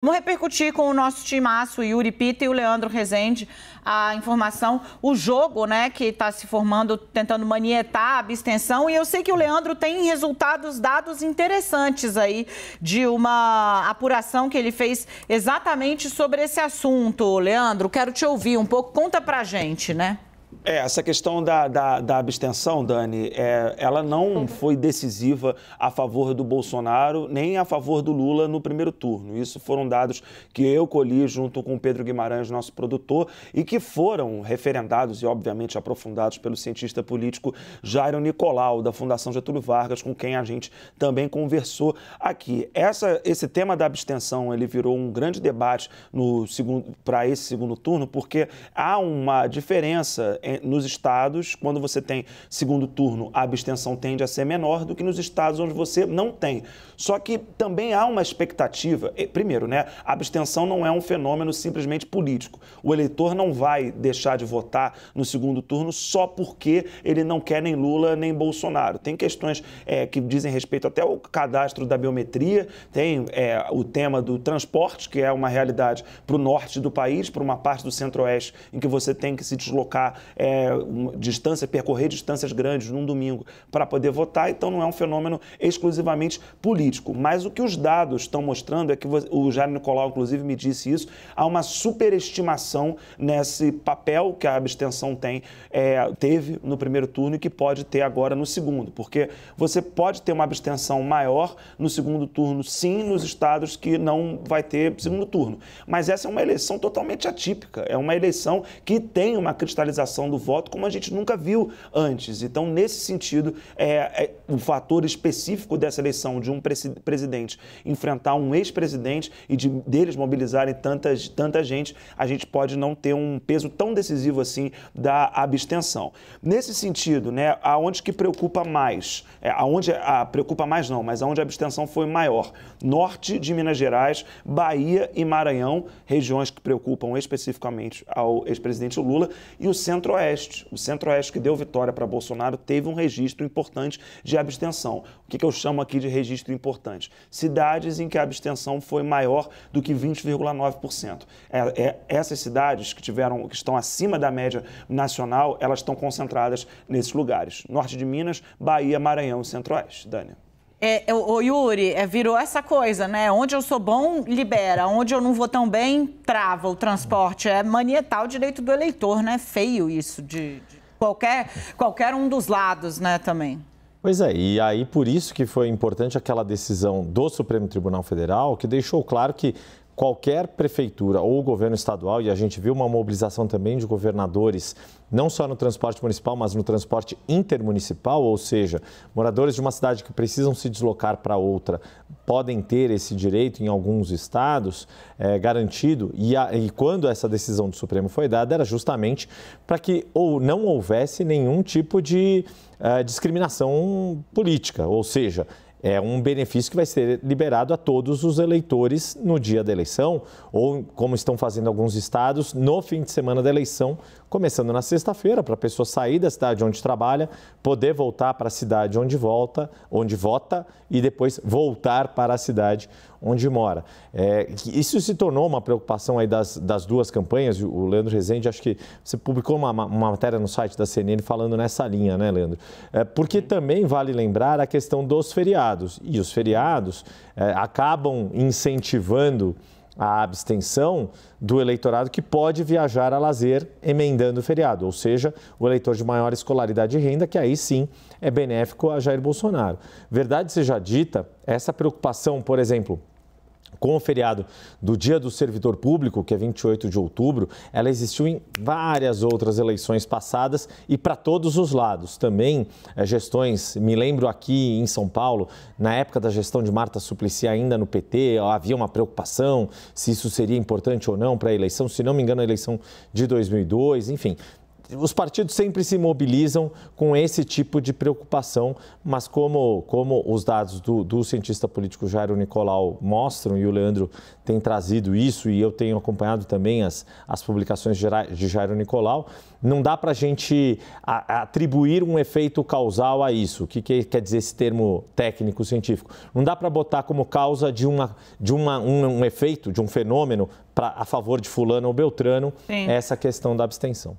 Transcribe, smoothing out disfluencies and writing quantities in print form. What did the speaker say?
Vamos repercutir com o nosso timaço, Yuri Pita e o Leandro Rezende, a informação, o jogo, né, que está se formando, tentando manietar a abstenção. E eu sei que o Leandro tem dados interessantes aí de uma apuração que ele fez exatamente sobre esse assunto. Leandro, quero te ouvir um pouco, conta pra gente, né? Essa questão da abstenção, Dani, ela não foi decisiva a favor do Bolsonaro nem a favor do Lula no primeiro turno. Isso foram dados que eu colhi junto com o Pedro Guimarães, nosso produtor, e que foram referendados e, obviamente, aprofundados pelo cientista político Jairo Nicolau, da Fundação Getúlio Vargas, com quem a gente também conversou aqui. Esse tema da abstenção, ele virou um grande debate para esse segundo turno, porque há uma diferença nos estados, quando você tem segundo turno, a abstenção tende a ser menor do que nos estados onde você não tem. Só que também há uma expectativa. Primeiro, né, a abstenção não é um fenômeno simplesmente político. O eleitor não vai deixar de votar no segundo turno só porque ele não quer nem Lula nem Bolsonaro. Tem questões que dizem respeito até ao cadastro da biometria, tem o tema do transporte, que é uma realidade para o norte do país, para uma parte do centro-oeste, em que você tem que se deslocar percorrer distâncias grandes num domingo para poder votar, então não é um fenômeno exclusivamente político. Mas o que os dados estão mostrando é que, o Jair Nicolau, inclusive, me disse isso, há uma superestimação nesse papel que a abstenção teve no primeiro turno e que pode ter agora no segundo, porque você pode ter uma abstenção maior no segundo turno, sim, nos estados que não vai ter segundo turno. Mas essa é uma eleição totalmente atípica, é uma eleição que tem uma cristalização do voto como a gente nunca viu antes. Então, nesse sentido, o fator específico dessa eleição de um presidente enfrentar um ex-presidente e deles mobilizarem tanta gente, a gente pode não ter um peso tão decisivo assim da abstenção. Nesse sentido, né, aonde que preocupa mais? Mas aonde a abstenção foi maior? Norte de Minas Gerais, Bahia e Maranhão, regiões que preocupam especificamente ao ex-presidente Lula, e o Centro-Oeste. O Centro-Oeste, que deu vitória para Bolsonaro, teve um registro importante de abstenção. O que eu chamo aqui de registro importante? Cidades em que a abstenção foi maior do que 20,9%. Essas cidades que estão acima da média nacional, elas estão concentradas nesses lugares. Norte de Minas, Bahia, Maranhão e Centro-Oeste. Dani. O Yuri, virou essa coisa, né? Onde eu sou bom, libera. Onde eu não vou tão bem, trava o transporte. É manietar o direito do eleitor, né? Feio isso de qualquer um dos lados, né, também. Pois é, e aí por isso que foi importante aquela decisão do Supremo Tribunal Federal, que deixou claro que qualquer prefeitura ou governo estadual, e a gente viu uma mobilização também de governadores, não só no transporte municipal, mas no transporte intermunicipal, ou seja, moradores de uma cidade que precisam se deslocar para outra podem ter esse direito em alguns estados garantido, e quando essa decisão do Supremo foi dada, era justamente para que não houvesse nenhum tipo de discriminação política, ou seja, é um benefício que vai ser liberado a todos os eleitores no dia da eleição, ou, como estão fazendo alguns estados, no fim de semana da eleição, começando na sexta-feira, para a pessoa sair da cidade onde trabalha, poder voltar para a cidade onde vota, e depois voltar para a cidade onde mora. Isso se tornou uma preocupação aí das duas campanhas. O Leandro Rezende, acho que você publicou uma matéria no site da CNN falando nessa linha, né, Leandro? Porque também vale lembrar a questão dos feriados. E os feriados acabam incentivando a abstenção do eleitorado que pode viajar a lazer emendando o feriado, ou seja, o eleitor de maior escolaridade e renda, que aí sim é benéfico a Jair Bolsonaro. Verdade seja dita, essa preocupação, por exemplo, com o feriado do Dia do Servidor Público, que é 28 de outubro, ela existiu em várias outras eleições passadas e para todos os lados. Também gestões, me lembro aqui em São Paulo, na época da gestão de Marta Suplicy, ainda no PT, havia uma preocupação se isso seria importante ou não para a eleição, se não me engano, a eleição de 2002, enfim. os partidos sempre se mobilizam com esse tipo de preocupação, mas como os dados do cientista político Jairo Nicolau mostram, e o Leandro tem trazido isso, e eu tenho acompanhado também as publicações de Jairo Nicolau, não dá para a gente atribuir um efeito causal a isso. O que quer dizer esse termo técnico científico? Não dá para botar como causa de um efeito, de um fenômeno a favor de fulano ou beltrano, essa questão da abstenção.